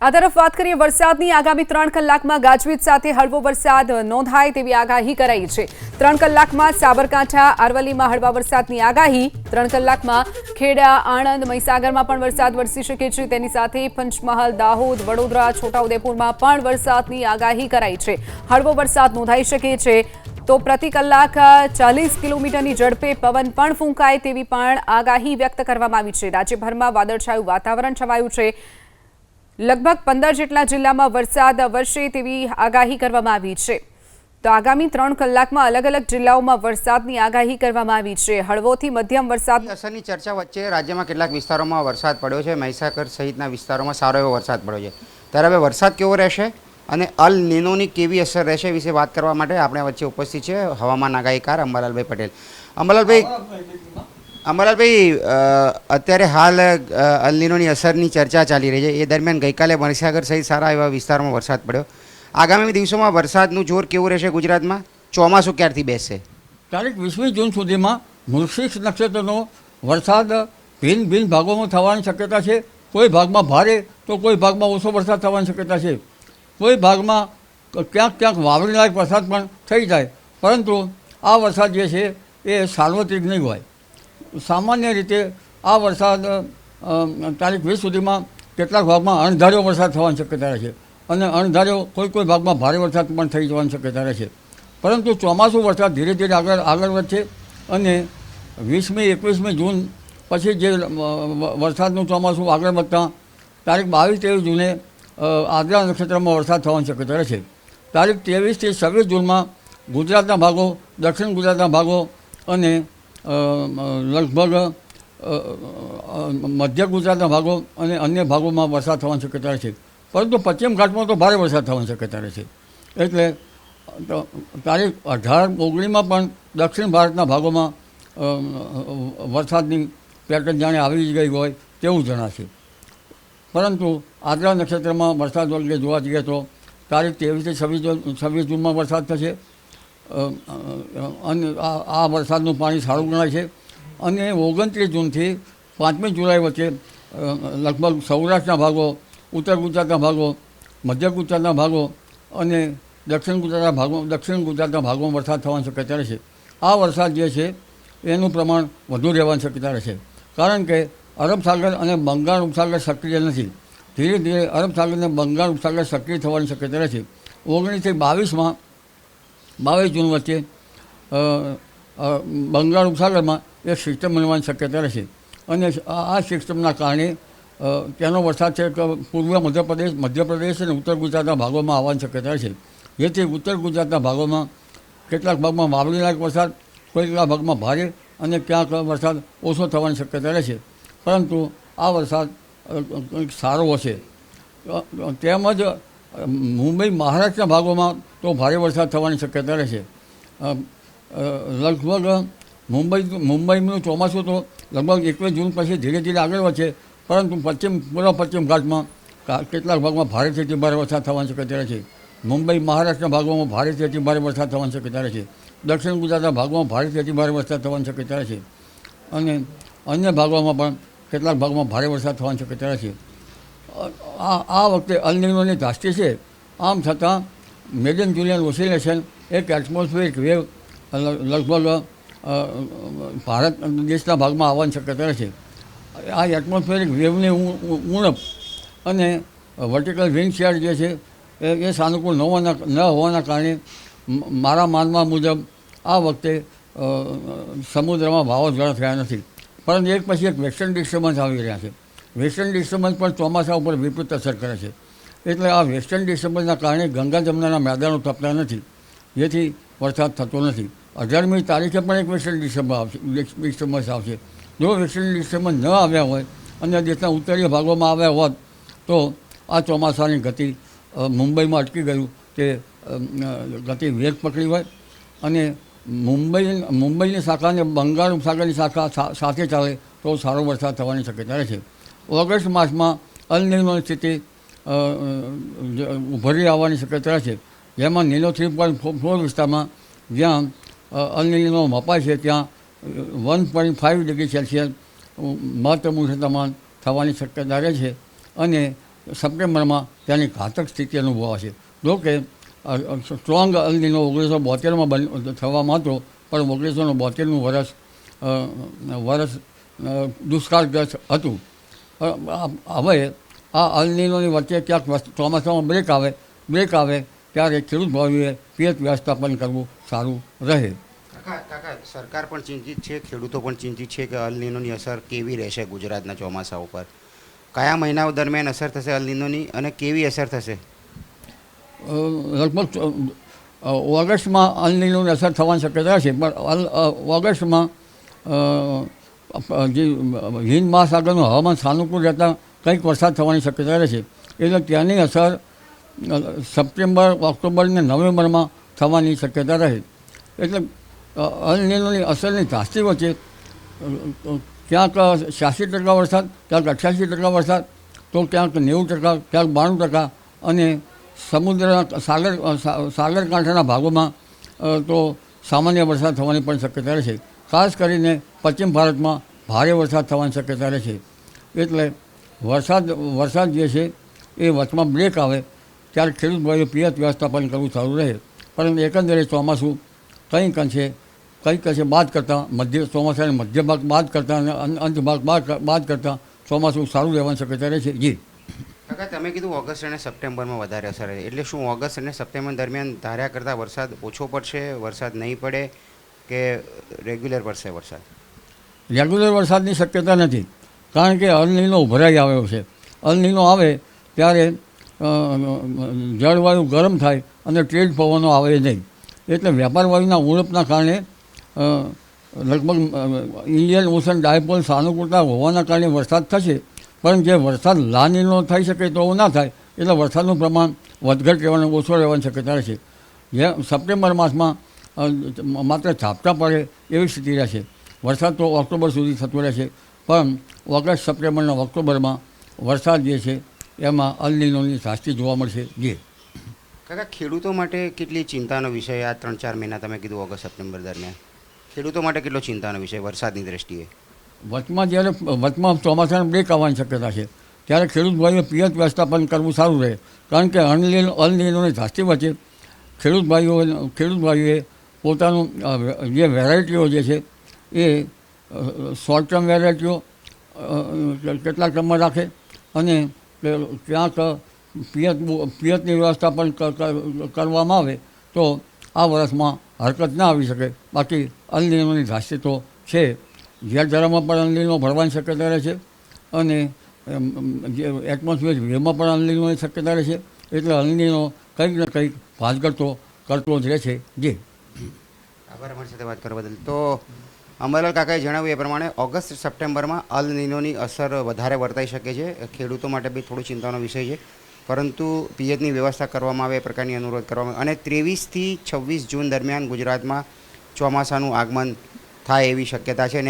આ તરફ વાત કરીએ વરસાદની આગામી 3 કલાકમાં ગાજવીજ સાથે હળવો વરસાદ નોંધાય તેવી આગાહી કરાઈ છે। 3 કલાકમાં સાબરકાંઠા અરવલ્લીમાં હળવા વરસાદની આગાહી। 3 કલાકમાં ખેડા, આણંદ, મહીસાગરમાં પણ વરસાદ વરસી શકે છે। તેની સાથે પંચમહાલ, દાહોદ, વડોદરા, છોટાઉદેપુરમાં પણ વરસાદની આગાહી કરાઈ છે। હળવો વરસાદ નોંધાઈ શકે છે તો પ્રતિ કલાક 40 કિલોમીટરની ઝડપે પવન પણ ફૂંકાય તેવી પણ આગાહી વ્યક્ત કરવામાં આવી છે। રાજ્યભરમાં વાદળછાયું વાતાવરણ છવાયું છે। लगभग 15 જેટલા જિલ્લામાં વરસાદ વરસે તેવી આગાહી કરવામાં આવી છે। તો આગામી 3 કલાકમાં અલગ અલગ જિલ્લાઓમાં વરસાદની આગાહી કરવામાં આવી છે। હળવોથી મધ્યમ વરસાદ અસરની ચર્ચા વચ્ચે રાજ્યમાં કેટલાક વિસ્તારોમાં વરસાદ પડ્યો છે। મહીસાગર સહિતના વિસ્તારોમાં સારો એવો વરસાદ પડ્યો છે। ત્યારે હવે વરસાદ કેવો રહેશે અને અલ નીનોની કેવી અસર રહેશે વિશે વાત કરવા માટે આપણે વચ્ચે ઉપસ્થિત છે હવામાન આગાહીકાર અંબાલાલભાઈ પટેલ। અંબાલાલભાઈ, અત્યારે હાલ અલ નીનોની અસરની ચર્ચા ચાલી રહી છે। એ દરમિયાન ગઈકાલે મહીસાગર સહિત સારા એવા વિસ્તારોમાં વરસાદ પડ્યો। આગામી દિવસોમાં વરસાદનું જોર કેવું રહેશે ગુજરાતમાં? ચોમાસું ક્યારથી બેસશે? તારીખ 20મી જૂન સુધીમાં વૃશ્ચિક નક્ષત્રનો વરસાદ ભિન્ન ભિન્ન ભાગોમાં થવાની શક્યતા છે। કોઈ ભાગમાં ભારે તો કોઈ ભાગમાં ઓછો વરસાદ થવાની શક્યતા છે। કોઈ ભાગમાં ક્યાંક ક્યાંક વાવણીલાયક વરસાદ પણ થઈ જાય, પરંતુ આ વરસાદ જે છે એ સાર્વત્રિક નહીં હોય। સામાન્ય રીતે આ વરસાદ તારીખ 20 સુધીમાં કેટલાક ભાગમાં અણધાર્યો વરસાદ થવાની શક્યતા રહે છે અને અણધાર્યો કોઈ ભાગમાં ભારે વરસાદ પણ થઈ જવાની શક્યતા રહે છે। પરંતુ ચોમાસું વરસાદ ધીરે ધીરે આગળ વધશે અને 20મી 21મી જૂન પછી જે વરસાદનું ચોમાસું આગળ વધતા તારીખ 22-23 જૂને આદ્રા નક્ષત્રમાં વરસાદ થવાની શક્યતા રહે છે। તારીખ 23થી 26 જૂનમાં ગુજરાતના ભાગો, દક્ષિણ ગુજરાતના ભાગો અને લગભગ મધ્ય ગુજરાતના ભાગો અને અન્ય ભાગોમાં વરસાદ થવાની શક્યતા રહે છે। પરંતુ પશ્ચિમ ઘાટમાં તો ભારે વરસાદ થવાની શક્યતા રહે છે। એટલે તારીખ 18-19માં પણ દક્ષિણ ભારતના ભાગોમાં વરસાદની પેટર્ન જાણે આવી ગઈ હોય તેવું જણાશે। પરંતુ આદ્રા નક્ષત્રમાં વરસાદ વગેરે જોવા જઈએ તો તારીખ 23થી 26 જૂનમાં વરસાદ થશે અને આ વરસાદનું પાણી સારું ગણાય છે। અને 29 જૂનથી 5મી જુલાઈ વચ્ચે લગભગ સૌરાષ્ટ્રના ભાગો, ઉત્તર ગુજરાતના ભાગો, મધ્ય ગુજરાતના ભાગો અને દક્ષિણ ગુજરાતના ભાગોમાં વરસાદ થવાની શક્યતા રહેશે। આ વરસાદ જે છે એનું પ્રમાણ વધુ રહેવાની શક્યતા રહેશે, કારણ કે અરબ સાગર અને બંગાળ ઉપસાગર સક્રિય નથી। ધીરે ધીરે અરબ સાગર અને બંગાળ ઉપસાગર સક્રિય થવાની શક્યતા રહેશે। 19થી 22 જૂન વચ્ચે બંગાળ ઉપસાગરમાં એક સિસ્ટમ બનવાની શક્યતા રહેશે અને આ સિસ્ટમના કારણે તેનો વરસાદ છે કે પૂર્વ મધ્યપ્રદેશ અને ઉત્તર ગુજરાતના ભાગોમાં આવવાની શક્યતા રહેશે। જેથી ઉત્તર ગુજરાતના ભાગોમાં કેટલાક ભાગમાં વાવણીલાયક વરસાદ, કેટલાક ભાગમાં ભારે અને ક્યાંક વરસાદ ઓછો થવાની શક્યતા રહેશે। પરંતુ આ વરસાદ સારો હશે। તેમજ મુંબઈ, મહારાષ્ટ્રના ભાગોમાં તો ભારે વરસાદ થવાની શક્યતા રહેશે। લગભગ મુંબઈનું ચોમાસું તો લગભગ 21 જૂન પછી ધીરે ધીરે આગળ વધશે, પરંતુ પૂર્વ પશ્ચિમ ઘાટમાં કેટલાક ભાગમાં ભારેથી ભારે વરસાદ થવાની શક્યતા રહેશે। મુંબઈ, મહારાષ્ટ્રના ભાગોમાં ભારેથી ભારે વરસાદ થવાની શક્યતા રહેશે। દક્ષિણ ગુજરાતના ભાગોમાં ભારેથી ભારે વરસાદ થવાની શક્યતા રહેશે અને અન્ય ભાગોમાં પણ કેટલાક ભાગમાં ભારે વરસાદ થવાની શક્યતા રહેશે। આ વખતે અલ નીનોની દ્રષ્ટિ છે। આમ છતાં મેડન જુલિયન ઓસિલેશન એક એટમોસ્ફિયરિક વેવ લગભગ ભારત દેશના ભાગમાં આવવાની શક્યતા રહેશે। આ એટમોસ્ફિયરિક વેવની ઉણપ અને વર્ટિકલ વિન્ડ શેર જે છે એ સાનુકૂળ ન હોવાના કારણે મારા માનવા મુજબ આ વખતે સમુદ્રમાં વાવાઝોડા થયા નથી, પરંતુ એક પછી એક વેસ્ટર્ન ડિસ્ટર્બન્સ આવી રહ્યા છે। વેસ્ટર્ન ડિસ્ટર્બન્સ પણ ચોમાસા ઉપર વિપરીત અસર કરે છે। એટલે આ વેસ્ટર્ન ડિસ્ટર્બન્સના કારણે ગંગા જમનાના મેદાનો તપતા નથી, જેથી વરસાદ થતો નથી। 18મી તારીખે પણ એક વેસ્ટર્ન ડિસ્ટર્બન્સ આવશે। જો વેસ્ટર્ન ડિસ્ટર્બન્સ ન આવ્યા હોય અને દેશના ઉત્તરીય ભાગોમાં આવ્યા હોત તો આ ચોમાસાની ગતિ મુંબઈમાં અટકી ગયું તે ગતિ વેગ પકડી હોય અને મુંબઈની શાખા અને બંગાળ ઉપસાગરની શાખા સાથે ચાલે તો સારો વરસાદ થવાની શક્યતા રહે છે। ઓગસ્ટ માસમાં અલ નીનોની સ્થિતિ ઉભરી આવવાની શક્યતા છે, જેમાં નીનો 3.4 વિસ્તારમાં જ્યાં અલ નીનો મપાય છે ત્યાં 1.5 ડિગ્રી સેલ્સિયસ મહત્તમ ઉષ્ણતામાન થવાની શક્યતા રહે છે અને સપ્ટેમ્બરમાં તેની ઘાતક સ્થિતિ અનુભવાશે. જો કે સ્ટ્રોંગ અલ નીનો 1972માં થવામાં હતો, પણ 1972નું વર્ષ દુષ્કાળગ્રસ્ત હતું. હવે આ અલ નીનોની વચ્ચે ક્યાંક ચોમાસામાં બ્રેક આવે ત્યારે ખેડૂત ભાઈઓએ પિયત વ્યવસ્થાપન કરવું સારું રહે. કાકા, સરકાર પણ ચિંતિત છે, ખેડૂતો પણ ચિંતિત છે કે અલ નીનોની અસર કેવી રહેશે ગુજરાતના ચોમાસા ઉપર. કયા મહિનાઓ દરમિયાન અસર થશે અલ નીનોની અને કેવી અસર થશે? લગભગ ઓગસ્ટમાં અલ નીનોની અસર થવાની શક્યતા છે, પણ ઓગસ્ટમાં જે હિન્દ મહાસાગરનું હવામાન સાનુકૂળ રહેતા કંઈક વરસાદ થવાની શક્યતા રહેશે. એટલે ત્યાંની અસર સપ્ટેમ્બર, ઓક્ટોબર અને નવેમ્બરમાં થવાની શક્યતા રહે. એટલે અલ નીનોની અસરની ધાસ્તી વચ્ચે ક્યાંક 86% વરસાદ, ક્યાંક 88% વરસાદ, તો ક્યાંક 90%, ક્યાંક 92%, અને સમુદ્રના સાગરકાંઠાના ભાગોમાં તો સામાન્ય વરસાદ થવાની પણ શક્યતા રહેશે. ખાસ કરીને પશ્ચિમ ભારતમાં ભારે વરસાદ થવાની શક્યતા રહેશે. એટલે વરસાદ જે છે એ વચમાં બ્રેક આવે ત્યારે ખેડૂત ભાઈઓ પિયત વ્યવસ્થાપન કરવું સારું રહે. પરંતુ એકંદરે ચોમાસું કંઈક અંશે બાદ કરતાં ચોમાસાને મધ્ય ભાગ બાદ કરતાં અને અંત ભાગ બાદ કરતાં ચોમાસું સારું રહેવાની શક્યતા રહે છે. જી કાકા, તમે કીધું ઓગસ્ટ અને સપ્ટેમ્બરમાં વધારે અસર રહે, એટલે શું ઓગસ્ટ અને સપ્ટેમ્બર દરમિયાન ધાર્યા કરતાં વરસાદ ઓછો પડશે, વરસાદ નહીં પડે કે રેગ્યુલર પડશે વરસાદ? રેગ્યુલર વરસાદની શક્યતા નથી, કારણ કે અલ નીનો ઉભરાઈ આવ્યો છે. અલ નીનો આવે ત્યારે જળવાયુ ગરમ થાય અને ટ્રેડ પવનો આવે નહીં. એટલે વેપાર વાયુના ઉણપના કારણે લગભગ ઇન્ડિયન ઓશન ડાયપોલ સાનુકૂળતા હોવાના કારણે વરસાદ થશે, પણ જે વરસાદ લા નીનો થઈ શકે તો ના થાય. એટલે વરસાદનું પ્રમાણ વધઘટ રહેવાનું, ઓછો રહેવાની શક્યતા રહેશે. જે સપ્ટેમ્બર માસમાં માત્ર ઝાપટા પડે એવી સ્થિતિ રહેશે. વરસાદ તો ઓક્ટોબર સુધી થતો રહેશે, પણ ઓગસ્ટ, સપ્ટેમ્બર અને ઓક્ટોબરમાં વરસાદ જે છે એમાં અલ નીનોની ધાસ્તી જોવા મળશે. જે કાકા, ખેડૂતો માટે કેટલી ચિંતાનો વિષય આ 3-4 મહિના તમે કીધું ઓગસ્ટ સપ્ટેમ્બર દરમિયાન, ખેડૂતો માટે કેટલો ચિંતાનો વિષય વરસાદની દ્રષ્ટિએ? વચમાં ચોમાસાનો બ્રેક આવવાની શક્યતા છે, ત્યારે ખેડૂત ભાઈઓ પિયત વ્યવસ્થાપન કરવું સારું રહે. કારણ કે અલ નીનોની ધાસ્તી વચ્ચે ખેડૂત ભાઈઓએ પોતાનું જે વેરાયટીઓ જે છે એ શોર્ટ ટર્મ વેરાયટીઓ કેટલાક ક્રમમાં રાખે અને ક્યાંક પિયતની વ્યવસ્થાપન કરવામાં આવે તો આ વર્ષમાં હરકત ના આવી શકે. બાકી અલ નીનોની ધાસ્તી તો છે. ઝેરધારામાં પણ અલ નીનો ભરવાની શક્યતા રહે છે અને જે એટમોસ્ફિયર વેવમાં પણ અલ નીનોની શક્યતા રહે છે. એટલે અલ નીનો કંઈક ને કંઈક ભાંજગડતો કરતો જ રહે છે. જે આભાર અમારી સાથે વાત કરવા બદલ. તો અમરલાલ કાકાએ જણાવ્યું એ પ્રમાણે ઓગસ્ટ સપ્ટેમ્બરમાં અલ નીનોની અસર વધારે વર્તાઈ શકે છે. ખેડૂતો માટે બી થોડું ચિંતાનો વિષય છે, પરંતુ પિયતની વ્યવસ્થા કરવામાં આવે એ પ્રકારની અનુરોધ કરવામાં આવે. અને 23 થી 26 જૂન દરમિયાન ગુજરાતમાં ચોમાસાનું આગમન થાય એવી શક્યતા છે. અને